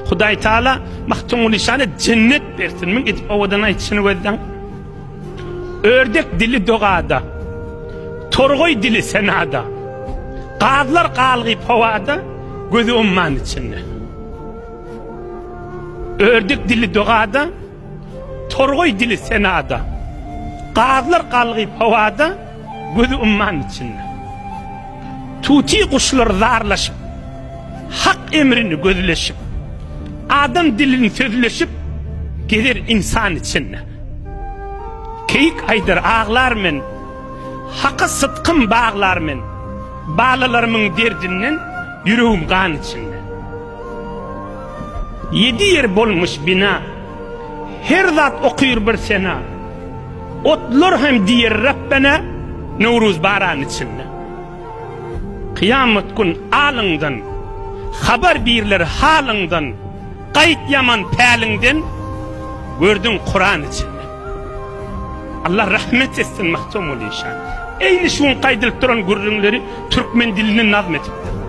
Hudaý Taala mahtumul işane cennet bersin. Men edip owadan aýtşyny gözden. Ördek dili dogada, torgoy dili senada, qadlar qalgy pawada, gözü umman içinde. Ördek dili dogada, torgoy dili senada, qadlar qalgy pawada, gözü umman içinde. Tuti kuşlar zarlaşıp, hak emrini gözleşip, adam dilini sözleşip, gelir insan içinde. Keyik aydır ağlar men, hakkı sıtkım bağlar men, bağlalarımın derdinden yüreğim kan içinde. 7 yer bolmuş bina, her zat okuyur bir sena, otlar hem diyer Rabbena, Nevruz baran içinde. Kıyamet gün alından, haber birler halından, kayıt yaman pəlinden, gördün Kur'an içinde. Allah rahmet etsin mahtumul işan. Eyni şun kaydılıp duran gurrunları Türkmen dilini nazmetiptir.